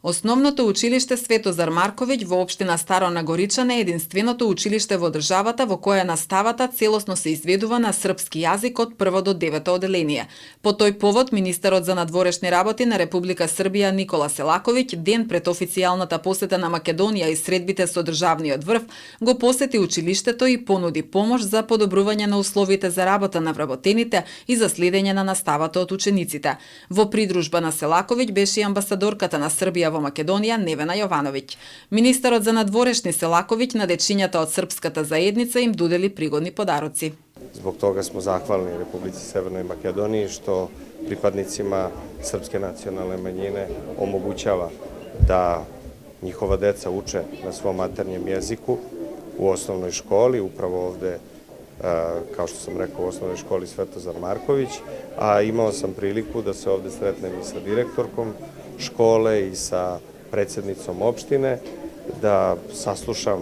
Основното училиште Светозар Марковиќ во општина Старо Нагоричан е единственото училиште во државата во кое наставата целосно се изведува на српски јазик од 1 до 9 оделение. По тој повод, министерот за надворешни работи на Република Србија Никола Селаковиќ ден пред официјалната посета на Македонија и средбите со државниот врв го посети училиштето и понуди помош за подобрување на условите за работа на вработените и за следење на наставата од учениците. Во придружба на Селаковиќ беше и амбасадорката на Србија во Македонија Невена Јовановиќ. Министерот за надворешни Селаковиќ на дечињата од српската заедница им додели пригодни подароци. Zbog toga smo zahvalni Republici Severnoj Makedoniji što pripadnicima srpske nacionalne manjine omogućava da njihova deca uče na svom maternjem jeziku u osnovnoj školi, upravo ovde, kao što sam rekao, u osnovnoj školi Svetozar Marković, a imao sam priliku da se ovde sretnem i sa direktorkom škole i sa predsjednicom opštine, da saslušam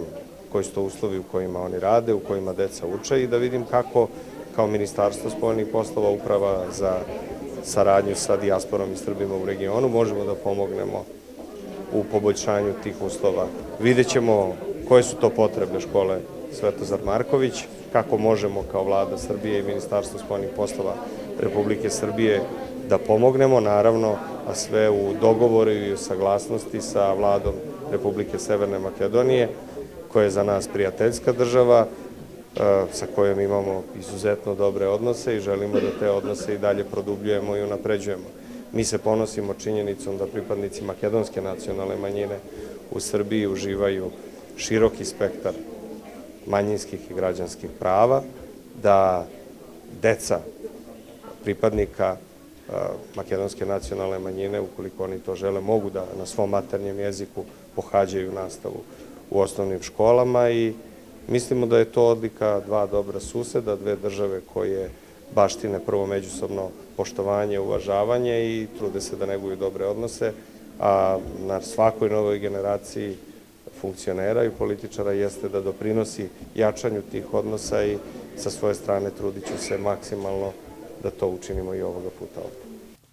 koji su to uslovi u kojima oni rade, u kojima deca uče i da vidim kako kao Ministarstvo spoljnih poslova, Uprava za saradnju sa dijasporom i Srbima u regionu možemo da pomognemo u poboljšanju tih uslova. Vidjet ćemo koje su to potrebe škole Svetozar Marković, kako možemo kao Vlada Srbije i Ministarstvo spoljnih poslova Republike Srbije da pomognemo, naravno, a sve u dogovoru i u saglasnosti sa Vladom Republike Severne Makedonije, koja je za nas prijateljska država, sa kojom imamo izuzetno dobre odnose i želimo da te odnose i dalje produbljujemo i unapređujemo. Mi se ponosimo činjenicom da pripadnici makedonske nacionalne manjine u Srbiji uživaju široki spektar manjinskih i građanskih prava, da deca pripadnika makedonske nacionalne manjine, ukoliko oni to žele, mogu da na svom maternjem jeziku pohađaju nastavu u osnovnim školama i mislimo da je to odlika dva dobra suseda, dve države koje baštine prvo međusobno poštovanje, uvažavanje i trude se da neguju dobre odnose, a na svakoj novoj generaciji funkcionera i političara jeste da doprinosi jačanju tih odnosa i sa svoje strane trudit ću se maksimalno da to učinimo i ovoga puta ovdje.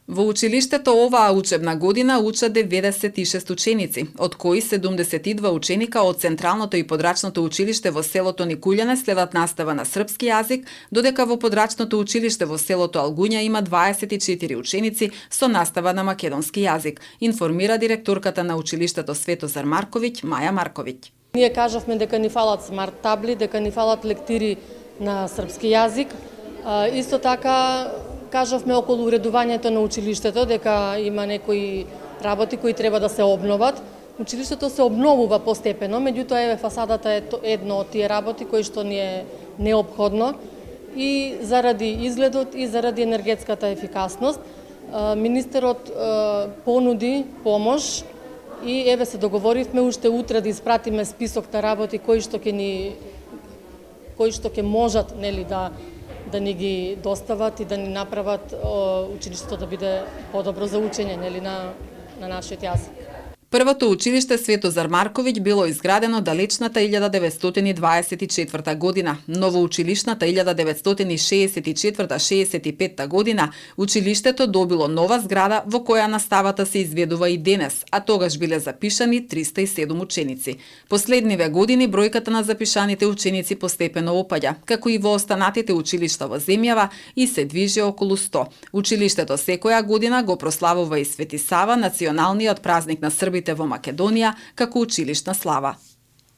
Во училиштето оваа учебна година учат 96 ученици, од кои 72 ученика од Централното и Подрачното училиште во селото Никулјане следат настава на српски јазик, додека во Подрачното училиште во селото Алгуња има 24 ученици со настава на македонски јазик, информира директорката на училиштето Светозар Марковиќ Маја Марковиќ. Ние кажавме дека ни фалат смарт табли, дека ни фалат лектири на српски јазик. Исто така кажавме околу уредувањето на училиштето, дека има некои работи кои треба да се обноват. Училиштето се обновува постепено, меѓутоа еве фасадата е едно од тие работи кои што ни е неопходно и заради изгледот и заради енергетската ефикасност. Министерот понуди помош и еве се договоривме уште утре да испратиме список на работи кои што ќе можат, нели, да ни ги достават и да ни направат училиштето да биде подобро за учење, нели, на нашиот јазик. Првото училиште Светозар Марковиќ било изградено далечната 1924 година. Новоучилишната 1964-65 година училиштето добило нова зграда во која наставата се изведува и денес, а тогаш биле запишани 307 ученици. Последниве години бројката на запишаните ученици постепено опаѓа, како и во останатите училишта во земјава и се движи околу 100. Училиштето секоја година го прославува и Свети Сава, националниот празник на србите во Македонија, како училишна слава.